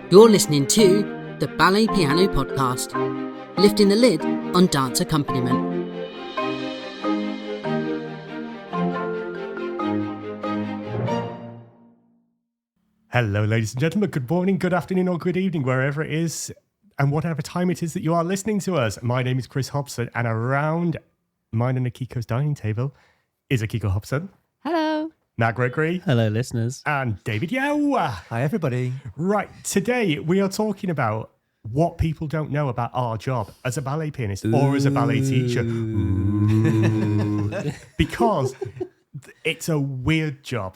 You're listening to the Ballet Piano Podcast, lifting the lid on dance accompaniment. Hello, ladies and gentlemen. Good morning, good afternoon, or good evening, wherever it is and whatever time it is that you are listening to us. My name is Chris Hobson, and around mine and Akiko's dining table is Akiko Hobson. Hello. Matt Gregory. Hello, listeners. And David Yao. Hi, everybody. Right, today we are talking about what people don't know about our job as a ballet pianist or as a ballet teacher. Because it's a weird job.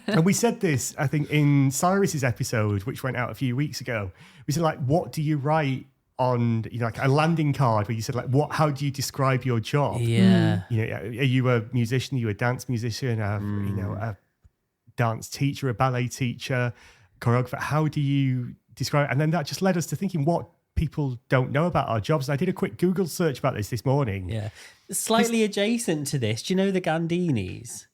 And we said this, I think, in Cyrus's episode, which went out a few weeks ago. We said, like, what do you write on, like a landing card where you said, like, how do you describe your job? Yeah. Are you a musician? Are you a dance musician? A dance teacher, a ballet teacher, choreographer? How do you describe it? And then that just led us to thinking what people don't know about our jobs. And I did a quick Google search about this morning. Yeah. Slightly adjacent to this, do you know the Gandinis?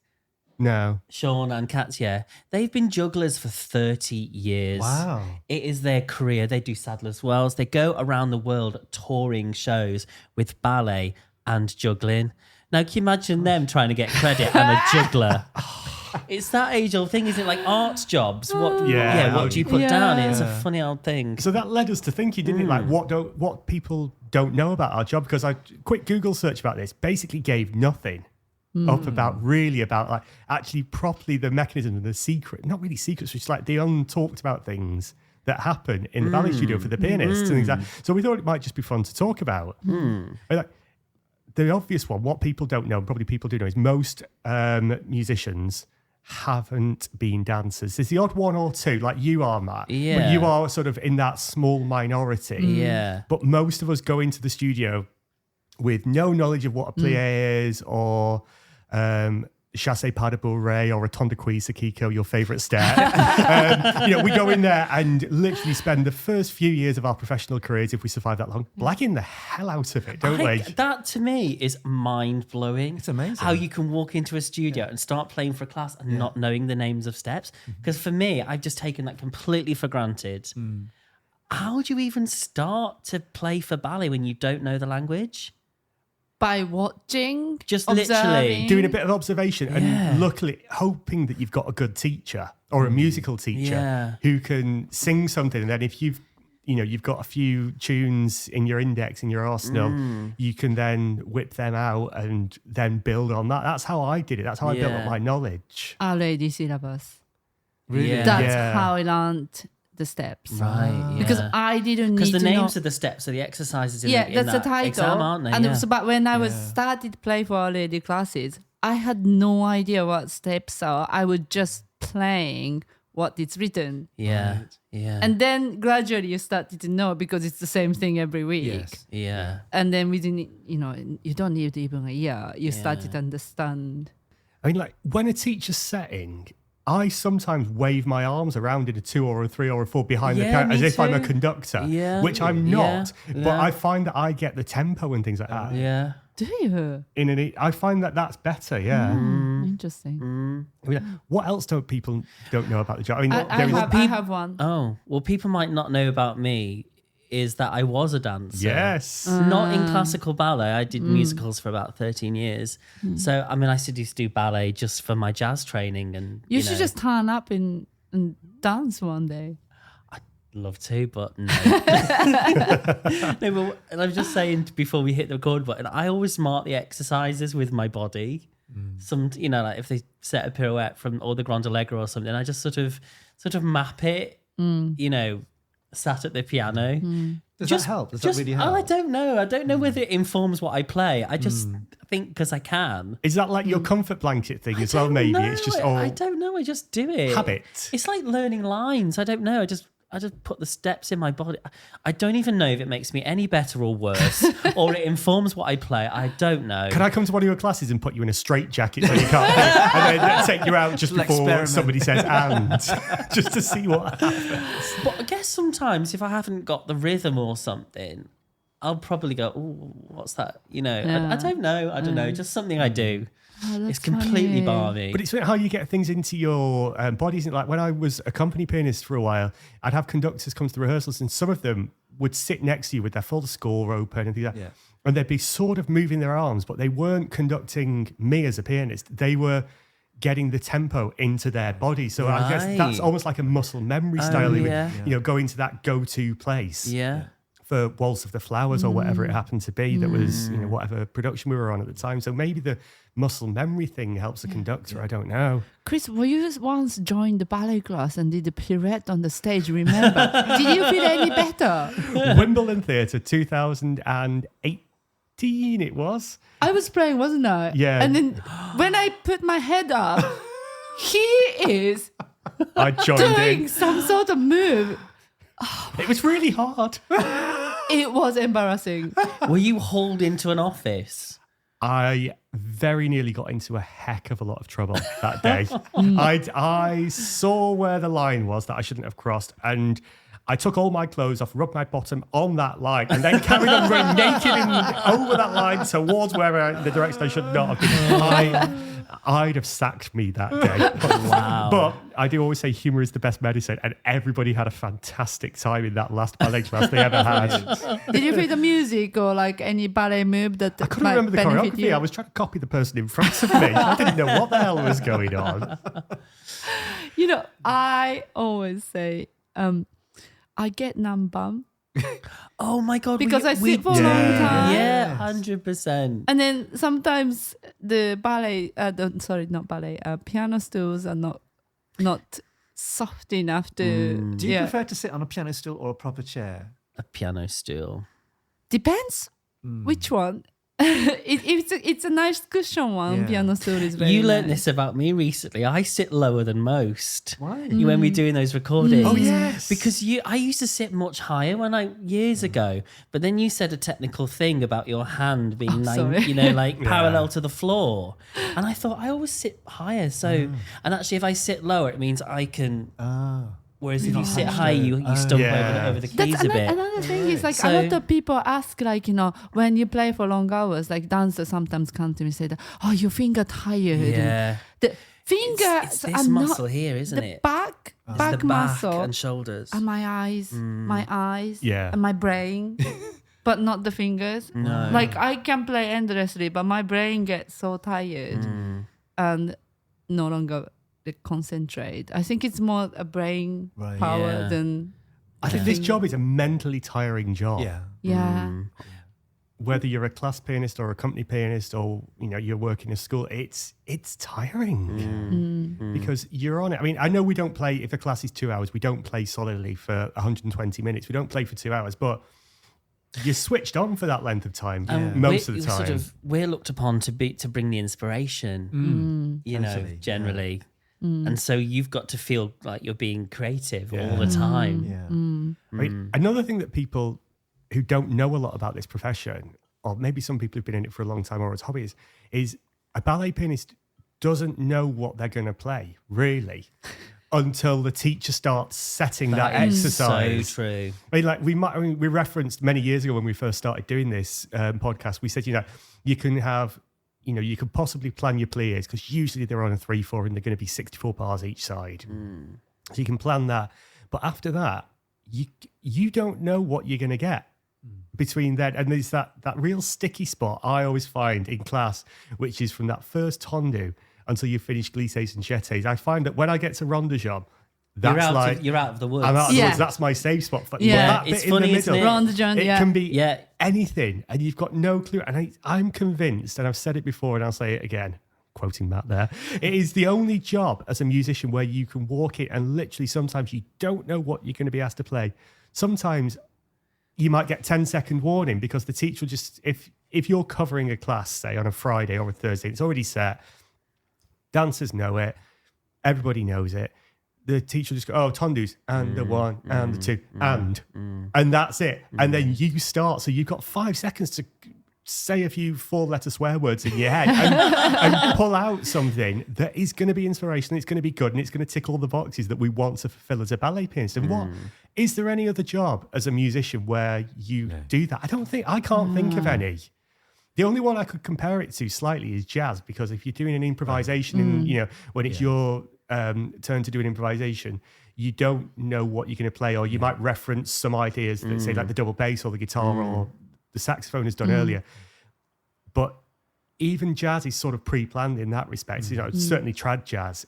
No. Sean and Katya, they've been jugglers for 30 years. Wow. It is their career. They do Sadler's Wells. They go around the world touring shows with ballet and juggling. Now, can you imagine them trying to get credit? I'm a juggler. It's that age-old thing, isn't it? Like arts jobs. What do you put down? It's a funny old thing. So that led us to thinking, didn't it? Like, what people don't know about our job? Because I quick Google search about this basically gave nothing up about like actually properly the mechanism and the secret, not really secrets, just like the untalked about things that happen in the ballet studio for the pianists and things like that. So we thought it might just be fun to talk about. Like, the obvious one, what people don't know, and probably people do know, is most musicians haven't been dancers. There's the odd one or two, like you are, Matt. Yeah. But you are sort of in that small minority. Yeah. But most of us go into the studio with no knowledge of what a plie is or chassé pas de bourrée or rotonde de cuisse, Akiko, your favourite step. We go in there and literally spend the first few years of our professional careers, if we survive that long, blagging the hell out of it, don't we? That to me is mind-blowing. It's amazing. How you can walk into a studio and start playing for a class and not knowing the names of steps. Because for me, I've just taken that completely for granted. How do you even start to play for ballet when you don't know the language? By watching, Just observing. literally Doing a bit of observation and luckily hoping that you've got a good teacher or a musical teacher who can sing something. And then if you've got a few tunes in your index, in your arsenal, you can then whip them out and then build on that. That's how I did it. That's how I built up my knowledge. Already syllabus. Really? Yeah. That's how I learned the steps. Right, yeah. Because I didn't need to know. Because the names of the steps are the exercises in that's that the title. exam, aren't they? And but when I started play for lady classes, I had no idea what steps are. I was just playing what it's written. Yeah. And then gradually you started to know because it's the same thing every week. Yes. Yeah. And then within, you don't need even a year. You started to understand. I mean, like when a teacher's setting, I sometimes wave my arms around in a 2 or a 3 or a 4 behind the piano as if I'm a conductor, which I'm not. But I find that I get the tempo and things like that. Yeah. Do you? I find that that's better, Interesting. I mean, what else people don't know about the job? I mean, I have one. Oh, well, people might not know about me is that I was a dancer. Yes. Not in classical ballet. I did musicals for about 13 years. So, I mean, I used to do ballet just for my jazz training. And You should just turn up and dance one day. I'd love to, but no. No, but I was just saying before we hit the record button, I always mark the exercises with my body. Some, like if they set a pirouette or the Grand Allegro or something, I just sort of map it, sat at the piano. Does that help? Does that really help? Oh, I don't know. I don't know whether it informs what I play. I just think because I can. Is that like your comfort blanket thing as well, maybe? It's just I don't know. I just do it. Habit. It's like learning lines. I don't know. I just put the steps in my body. I don't even know if it makes me any better or worse, or it informs what I play. I don't know. Can I come to one of your classes and put you in a straitjacket so you can't, and then take you out just before somebody says "and," just to see what happens? But I guess sometimes if I haven't got the rhythm or something, I'll probably go, "Oh, what's that?" I don't know. I don't know. Just something I do. Oh, It's that's completely funny. balmy. But it's how you get things into your body, isn't it? Like when I was a company pianist for a while, I'd have conductors come to the rehearsals, and some of them would sit next to you with their full score open and things like that. Yeah. And they'd be sort of moving their arms, but they weren't conducting me as a pianist. They were getting the tempo into their body. So I guess that's Right. almost like a muscle memory style. Oh, They would, yeah. going to that go-to place. yeah. For Waltz of the Flowers or whatever it happened to be that was, whatever production we were on at the time. So maybe the muscle memory thing helps a conductor. I don't know. Chris, were you once joined the ballet class and did the pirouette on the stage? Remember? Did you feel any better? Wimbledon Theatre 2018 it was. I was playing, wasn't I? Yeah. And then when I put my head up, he is I joined doing in. some sort of move. It was really hard. It was embarrassing. Were you hauled into an office? I very nearly got into a heck of a lot of trouble that day. I saw where the line was that I shouldn't have crossed, and I took all my clothes off, rubbed my bottom on that line, and then carried on running naked over that line towards the direction I should not have been. I'd have sacked me that day. Wow. But I do always say humour is the best medicine, and everybody had a fantastic time in that last ballet class they ever had. Did you feel the music or like any ballet move that I couldn't might remember the benefit choreography. you? I was trying to copy the person in front of me. I didn't know what the hell was going on. You know, I always say, I get numb bum. Oh my God. Because I sit for a long time. Yeah, 100%. And then sometimes the piano stools are not soft enough to. Do you prefer to sit on a piano stool or a proper chair? A piano stool. Depends which one. It's a nice cushion one. Yeah. Piano stool is very. You learnt nice. this about me recently. I sit lower than most. Why? When we're doing those recordings. Oh, yes. Because I used to sit much higher years ago, but then you said a technical thing about your hand being sorry. parallel to the floor. And I thought I always sit higher. So, and actually if I sit lower, it means I can, whereas if you sit high, you stump Yeah. over the keys That's a bit. another thing is like So- a lot of people ask when you play for long hours, like dancers sometimes come to me and say that, oh, your finger tired. Yeah. The fingers It's this are muscle not here, isn't the it? back It's back the back muscle and shoulders. and my eyes, Yeah. and my brain, but not the fingers. No. Like I can play endlessly, but my brain gets so tired and no longer concentrate. I think it's more a brain Right. power Yeah. than. I think this job is a mentally tiring job. Yeah. Yeah. Whether you're a class pianist or a company pianist or you're working in a school, it's tiring because you're on it. I mean, I know we don't play if a class is 2 hours. We don't play solidly for 120 minutes. We don't play for 2 hours, but you're switched on for that length of time most of the time. We're looked upon to bring the inspiration, Totally, generally. And so you've got to feel like you're being creative all the time. Yeah. I mean, another thing that people who don't know a lot about this profession, or maybe some people who've been in it for a long time or as hobbies, is a ballet pianist doesn't know what they're going to play, really, until the teacher starts setting that exercise. So true. I mean, we referenced many years ago when we first started doing this podcast, we said, you can have, you could possibly plan your pliés because usually they're on a 3/4 and they're going to be 64 bars each side. So you can plan that. But after that, you don't know what you're going to get between then. And there's that real sticky spot I always find in class, which is from that first tondu until you finish glisses and jetés. I find that when I get to rondejambe, that's You're out of the woods. I'm out of the Yeah. woods. That's my safe spot. But Yeah. that It's bit funny, in the isn't middle, it? Rondejambe, it yeah. can be Yeah. anything, and you've got no clue. And I'm convinced, and I've said it before, and I'll say it again, quoting Matt there, it is the only job as a musician where you can walk in and literally sometimes you don't know what you're going to be asked to play. Sometimes you might get 10-second warning because the teacher will just, if you're covering a class, say on a Friday or a Thursday, it's already set, dancers know it, everybody knows it. The teacher will just go, oh, tondus, and the one, and the two, and that's it. And then you start. So you've got 5 seconds to say a few 4-letter swear words in your head and pull out something that is going to be inspirational, it's going to be good, and it's going to tick all the boxes that we want to fulfill as a ballet pianist. And what is there any other job as a musician where you do that? I can't think of any. The only one I could compare it to slightly is jazz, because if you're doing an improvisation, and when it's your turn to do an improvisation, you don't know what you're going to play, or you might reference some ideas that say like the double bass or the guitar or the saxophone has done earlier. But even jazz is sort of pre-planned in that respect. Certainly trad jazz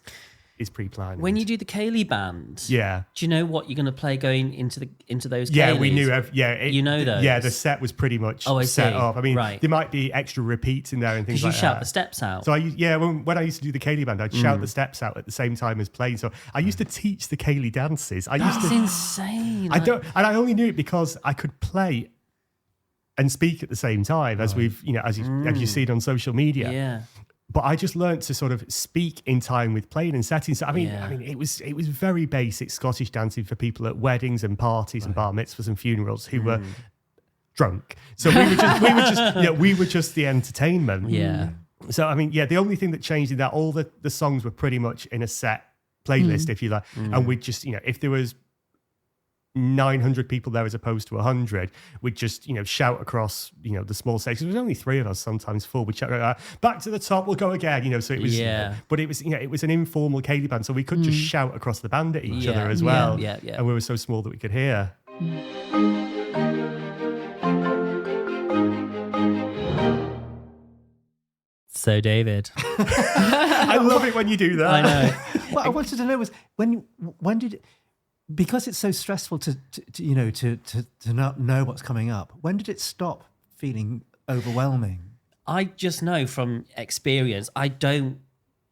is pre-planned. When you do the Cayley band, do you know what you're going to play going into those Cayleys? We knew. You know those. Yeah, the set was pretty much set up. I mean, there might be extra repeats in there and things like that. Because you shout the steps out. So when I used to do the Cayley band, I'd shout the steps out at the same time as playing. So I used to teach the Cayley dances. That's insane. I only knew it because I could play and speak at the same time, as we've as you've seen on social media. Yeah. But I just learned to sort of speak in time with playing and settings. So I mean, it was very basic Scottish dancing for people at weddings and parties and bar mitzvahs and funerals who were drunk. So we were just the entertainment. Yeah. So I mean, the only thing that changed in that, all the songs were pretty much in a set playlist, if you like, and we just if there was 900 people there as opposed to 100, we'd just shout across the small stages. There was only 3 of us, sometimes 4. We'd shout back to the top, we'll go again. So it was but it was it was an informal Cayley band, so we could just shout across the band at each other as well. Yeah. And we were so small that we could hear. So David, I love it when you do that. I know. What I wanted to know was when did, because it's so stressful to not know what's coming up, when did it stop feeling overwhelming? I just know from experience, I don't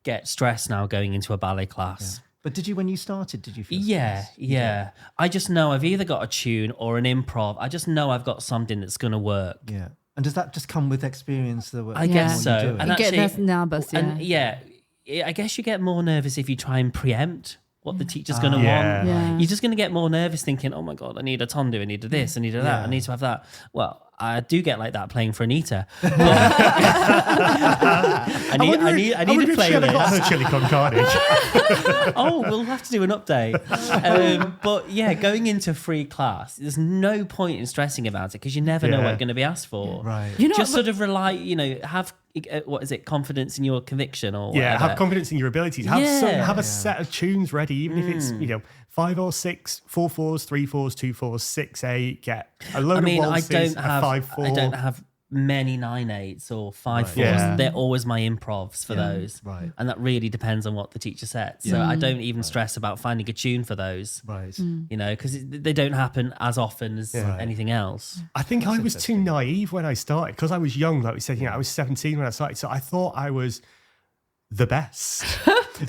get stressed now going into a ballet class. Yeah. But did you, when you started, did you feel stressed? Yeah. I just know I've either got a tune or an improv. I just know I've got something that's going to work. Yeah. And does that just come with experience? I guess so. And actually, get nervous, I guess you get more nervous if you try and preempt what the teacher's going to want. Yeah. You're just going to get more nervous thinking, oh my God, I need a tondu, I need this, I need that, I need to have that. Well, I do get like that playing for Anita. I need a playlist. Her chili con carnage. Oh, we'll have to do an update. But yeah, going into free class, there's no point in stressing about it because you never know what you're going to be asked for. Right. Just sort of rely, have confidence in your conviction or whatever. Have confidence in your abilities. Have a set of tunes ready, even if it's 5 or 6, 4 4s, 3 4s, 2 4s, 6 8. Get a load of waltzes, a 5 4. I don't have many 9 8s or 5 4s. Yeah. They're always my improvs for those. Right. And that really depends on what the teacher sets. So I don't even stress about finding a tune for those. Right. Because they don't happen as often as anything else. I think I was too naive when I started because I was young. Like we said, I was 17 when I started. So I thought I was the best.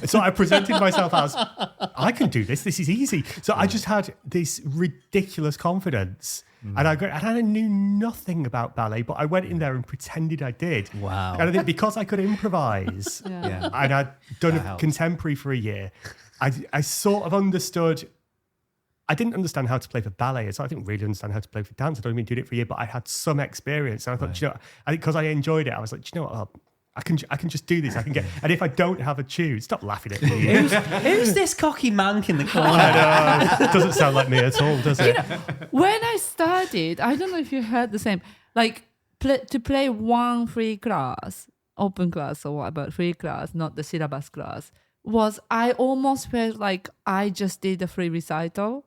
So I presented myself as, I can do this. This is easy. So I just had this ridiculous confidence. And I knew nothing about ballet, but I went in there and pretended I did. Wow. And I think because I could improvise and I'd done a contemporary for a year, I sort of understood. I didn't understand how to play for ballet, so I didn't really understand how to play for dance. I'd only been doing it for a year, but I had some experience. And I thought, I think because I enjoyed it, I was like, you know what? I can just do this. I can get, and if I don't have a tune, stop laughing at me. Who's this cocky mank in the corner? I know. It doesn't sound like me at all, does it? When I started, I don't know if you heard the same. Like to play one free class, open class or whatever, free class, not the syllabus class, I almost felt like I just did a free recital.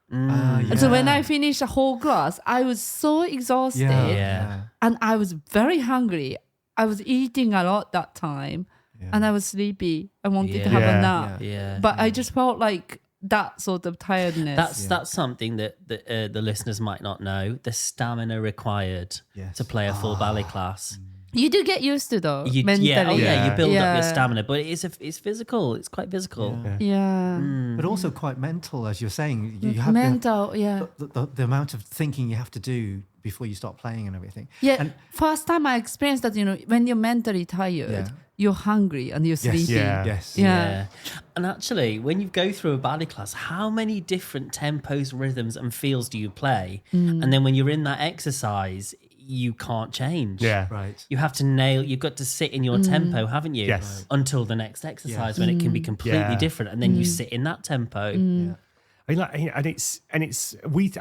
And so when I finished the whole class, I was so exhausted and I was very hungry. I was eating a lot that time and I was sleepy. I wanted to have a nap. But I just felt like that sort of tiredness. That's something that the listeners might not know. The stamina required to play a full ballet class. You do get used to though, mentally. You build up your stamina, but it's physical. It's quite physical. But also quite mental, as you're saying. You have mental, the amount of thinking you have to do before you start playing and everything. Yeah, and first time I experienced that, when you're mentally tired, you're hungry and you're sleepy. Yes. And actually, when you go through a ballet class, how many different tempos, rhythms and feels do you play? And then when you're in that exercise, you can't change. Yeah. Right. You have to you've got to sit in your tempo, haven't you? Yes. Until the next exercise when it can be completely different. And then you sit in that tempo. I mean, I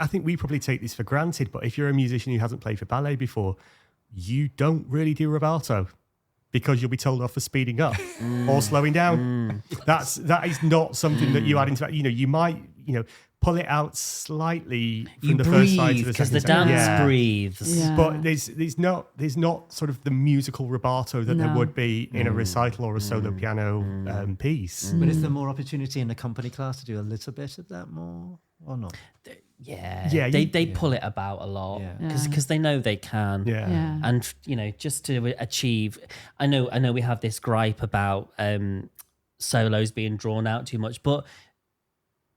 think we probably take this for granted, but if you're a musician who hasn't played for ballet before, you don't really do rubato because you'll be told off for speeding up or slowing down. That is not something that you add into that. You might, pull it out slightly from You the first side to breathe the because second the side. dance breathes. Yeah. But there's not sort of the musical rubato that there No. would be in a recital or a solo piano piece. But is there more opportunity in the company class to do a little bit of that more or not? Yeah, they pull it about a lot Yeah. because they know they can. Yeah. Yeah. And just to achieve, I know we have this gripe about solos being drawn out too much, but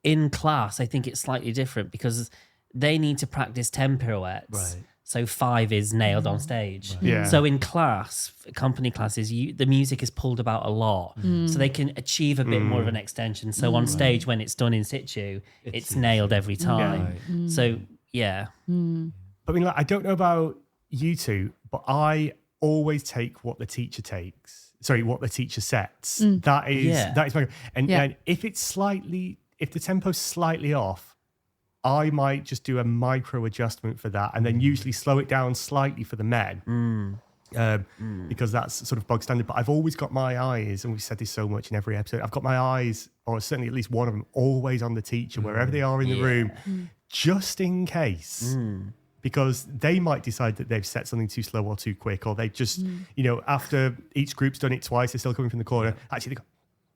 in class I think it's slightly different because they need to practice 10 pirouettes. Right. So 5 is nailed on stage. Yeah. So in class, company classes, the music is pulled about a lot, so they can achieve a bit more of an extension. So on stage, when it's done in situ, it's nailed every time. Right. So yeah, I mean, I don't know about you two, but I always take what the teacher takes. Sorry, what the teacher sets. That is my. And if the tempo's slightly off, I might just do a micro adjustment for that, and then usually slow it down slightly for the men. Because that's sort of bog standard. But I've always got my eyes, and we've said this so much in every episode, I've got my eyes, or certainly at least one of them, always on the teacher, wherever they are in the room, just in case. Because they might decide that they've set something too slow or too quick, or they just, after each group's done it twice, they're still coming from the corner. Actually, they've got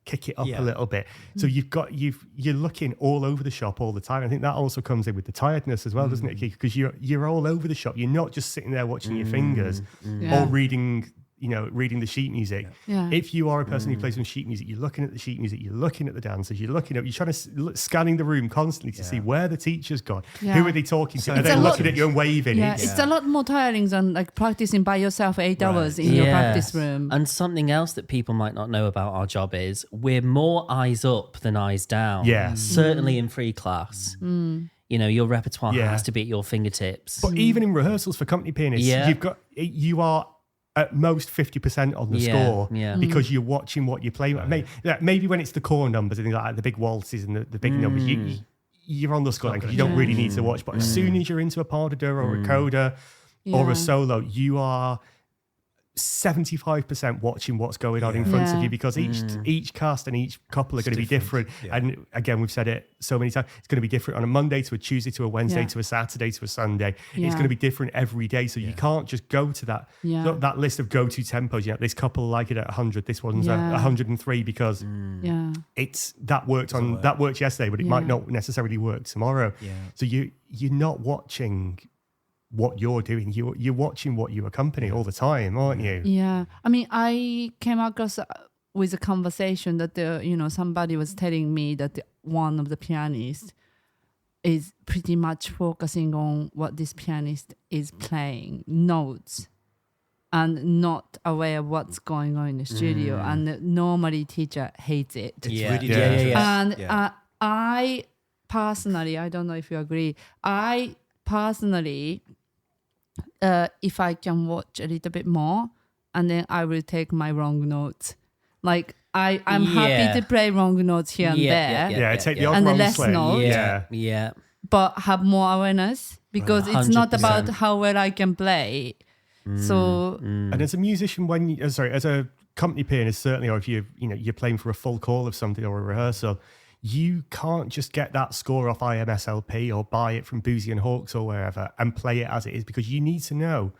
kick it up a little bit. So you're looking all over the shop all the time. I think that also comes in with the tiredness as well, doesn't it? Because you're all over the shop. You're not just sitting there watching your fingers or reading the sheet music. Yeah. If you are a person who plays some sheet music, you're looking at the sheet music, you're looking at the dancers, you're trying to scanning the room constantly to see where the teacher's gone. Yeah. Who are they talking to? Are It's they a lot- looking at you and waving? Yeah, it's a lot more tiring than like practicing by yourself 8 hours in your practice room. And something else that people might not know about our job is we're more eyes up than eyes down. Yeah. Certainly in free class. Your repertoire Yeah. has to be at your fingertips. But even in rehearsals for company pianists, you are at most 50% on the score because you're watching what you're playing. Maybe when it's the core numbers and things like that, the big waltzes and the big numbers, you're on the score because you don't really need to watch. But as soon as you're into a pas de deux or a coda or a solo, you are 75% watching what's going on in front of you because each cast and each couple are going to be different. And again, we've said it so many times, it's going to be different on a Monday to a Tuesday to a Wednesday to a Saturday to a Sunday. It's going to be different every day. So you can't just go to that list of go-to tempos. This couple like it at 100, this one's at 103 because it's that worked yesterday, but it might not necessarily work tomorrow. So you're not watching what you're doing, you're watching what you accompany all the time, aren't you? Yeah, I mean, I came across with a conversation that somebody was telling me that one of the pianists is pretty much focusing on what this pianist is playing, notes, and not aware of what's going on in the studio. And normally teacher hates it. It's really dangerous. And I personally, I don't know if you agree, I personally, if I can watch a little bit more, and then I will take my wrong notes. Like I'm happy to play wrong notes here and there, Take the odd and the wrong less slip. notes. But have more awareness because it's not 100%. about how well I can play. So And as a musician, as a company pianist, certainly, or if you're playing for a full call of something or a rehearsal, you can't just get that score off IMSLP or buy it from Boozy and Hawks or wherever and play it as it is, because you need to know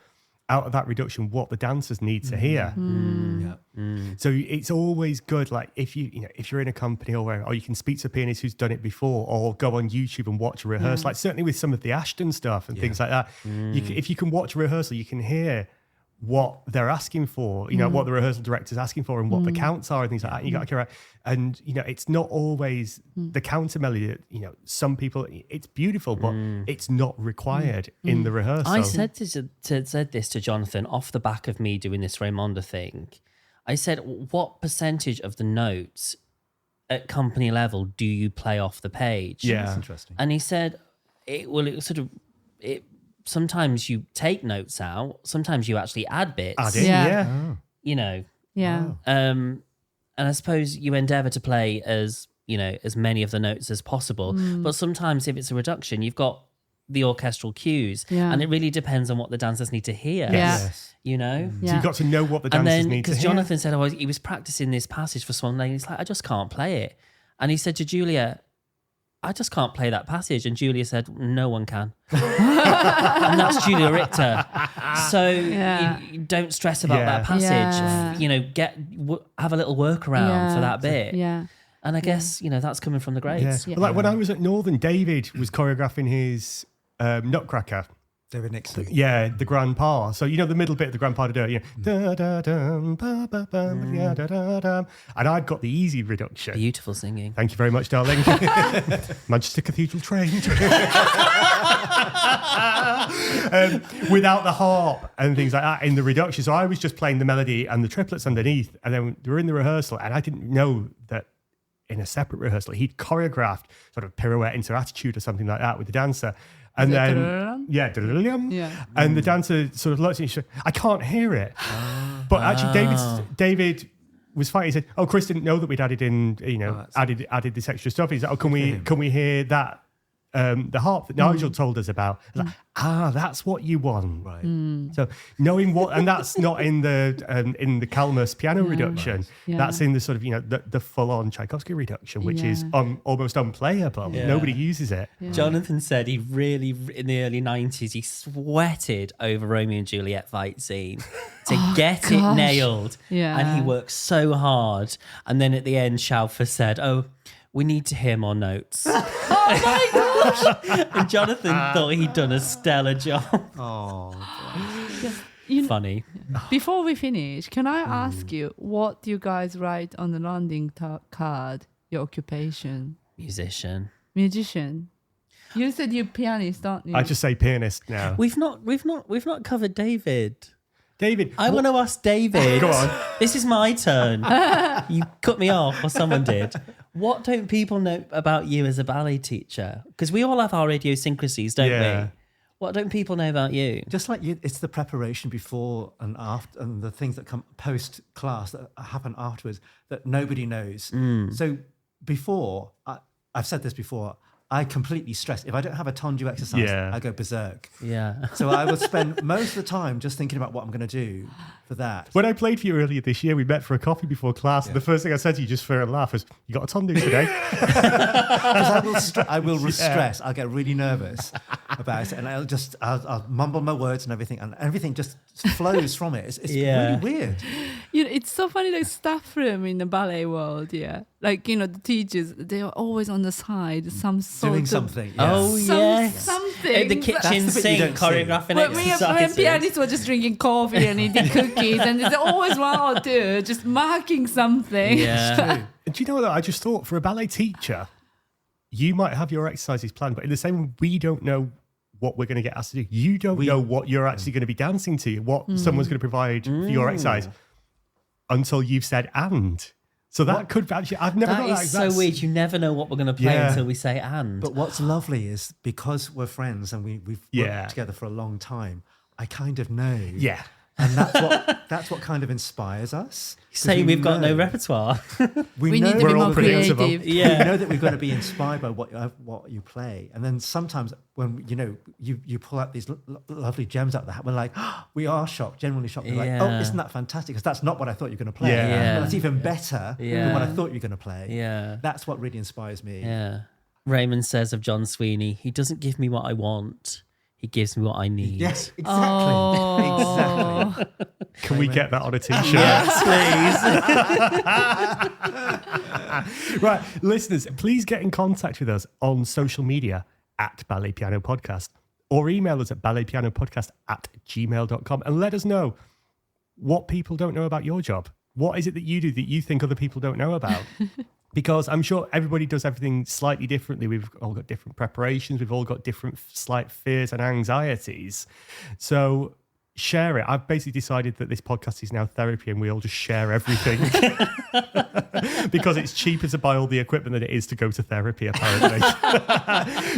out of that reduction what the dancers need to hear. So it's always good, like if you're in a company or wherever, or you can speak to a pianist who's done it before, or go on YouTube and watch a rehearsal. Like certainly with some of the Ashton stuff and things like that, if you can watch a rehearsal, you can hear what they're asking for, what the rehearsal director's asking for and what the counts are and things like that. You got to carry out. And, it's not always the counter melody that, some people, it's beautiful, but it's not required in the rehearsal. I said this to Jonathan off the back of me doing this Raymonda thing. I said, what percentage of the notes at company level do you play off the page? Yeah. That's interesting. And he said, sometimes you take notes out, sometimes you actually add bits. Add in, Yeah. yeah. And I suppose you endeavour to play as many of the notes as possible. But sometimes if it's a reduction, you've got the orchestral cues. Yeah. And it really depends on what the dancers need to hear. Yeah. Yes. You know? So you've got to know what the dancers And then, need to because hear. Jonathan said, he was practicing this passage for Swan Lake. He's like, I just can't play it. And he said to Julia, I just can't play that passage. And Julia said, no one can. And that's Julia Richter. So you don't stress about that passage. Yeah. You know, have a little workaround for that bit. Yeah. And I guess, you know, that's coming from the greats. Yeah. Like when I was at Northern, David was choreographing his Nutcracker. David Nixon. Yeah, the grand pas. So, you know, the middle bit of the grand pas de deux, da da dum, ba ba bum, yeah, da da dum. And I'd got the easy reduction. Beautiful singing. Thank you very much, darling. Manchester Cathedral trained. Without the harp and things like that in the reduction. So I was just playing the melody and the triplets underneath. And then we were in the rehearsal, and I didn't know that in a separate rehearsal, he'd choreographed sort of pirouette into attitude or something like that with the dancer. And then, yeah. And the dancer sort of looked at me and said, I can't hear it. But actually, David was fine. He said, "Oh, Chris didn't know that we'd added in, added this extra stuff." He said, "Oh, can we hear that the harp that Nigel told us about?" I was like, that's what you want, Right. So knowing what, and that's not in the Kalmus piano reduction. Yeah. That's in the sort of the full on Tchaikovsky reduction, which is almost unplayable. Yeah. Nobody uses it. Yeah. Jonathan said he really, in the early 90s, he sweated over Romeo and Juliet fight scene to get it nailed. Yeah. And he worked so hard. And then at the end, Schaufer said, "Oh, we need to hear more notes." Oh my gosh! And Jonathan thought he'd done a stellar job. Oh. Funny. Before we finish, can I ask you what you guys write on the landing card? Your occupation? Musician. Musician. You said you're pianist, aren't you? I just say pianist now. We've not covered David. David, I want to ask David. Go on. This is my turn. You cut me off, or someone did. What don't people know about you as a ballet teacher? Because we all have our idiosyncrasies, don't Yeah. we? What don't people know about you? Just like you, it's the preparation before and after, and the things that come post class that happen afterwards that nobody knows. So before, I've said this before, I completely stress. If I don't have a tendu exercise, Yeah. I go berserk. Yeah. So I will spend most of the time just thinking about what I'm going to do for that. when I played for you earlier this year, we met for a coffee before class, and the first thing I said to you, just for a laugh, was, "You got a tondu today?" Because I will stress. I'll get really nervous about it, and I'll mumble my words and everything just flows from it. It's Yeah. really weird. It's so funny, like staff room in the ballet world, like the teachers, they are always on the side, some sort Doing of something. Oh, yes. something. At the kitchen That's the bit you sink, don't see. choreographing When exercises. pianists were just drinking coffee and eating cookies, and there's always one or two just marking something. Yeah. And do you know what? I just thought, for a ballet teacher, you might have your exercises planned, but in the same way, we don't know what we're going to get asked to do. You don't know what you're actually going to be dancing to, what someone's going to provide for your exercise until you've said "and." So that could actually, I've never That got is that. so weird. You never know what we're going to play Yeah. until we say "and." But what's lovely is because we're friends and we've Yeah. worked together for a long time, I kind of know. Yeah. And that's what kind of inspires us. 'Cause Say we've got no know- repertoire. We need to know be all more predictable. creative. we know that we're going to be inspired by what you play, and then sometimes when you pull out these lovely gems out of the hat, we're like, we are shocked, genuinely shocked. We're like, oh, Yeah. isn't that fantastic? Because that's not what I thought you were going to play. Yeah. Yeah. But that's even better than what I thought you were going to play. Yeah. That's what really inspires me. Yeah. Raymond says of John Sweeney, he doesn't give me what I want. He gives me what I need. Yes, exactly. Oh. Exactly. Can we get that on a t-shirt? Yes, please. Right, listeners, please get in contact with us on social media at Ballet Piano Podcast, or email us at balletpianopodcast@gmail.com and let us know what people don't know about your job. What is it that you do that you think other people don't know about? Because I'm sure everybody does everything slightly differently. We've all got different preparations. We've all got different slight fears and anxieties. So share it. I've basically decided that this podcast is now therapy and we all just share everything. Because it's cheaper to buy all the equipment than it is to go to therapy, apparently.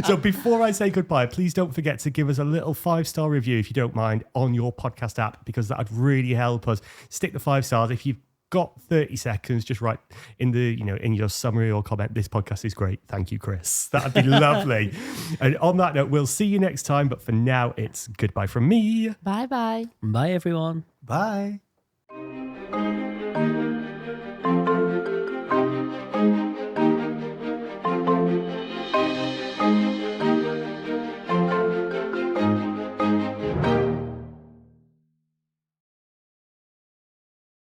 So before I say goodbye, please don't forget to give us a little 5-star review, if you don't mind, on your podcast app, because that would really help us. Stick the 5 stars. If you've got 30 seconds, just write in in your summary or comment, this podcast is great. Thank you, Chris. That'd be lovely. And on that note, we'll see you next time. But for now, it's goodbye from me. Bye bye. Bye, everyone. Bye.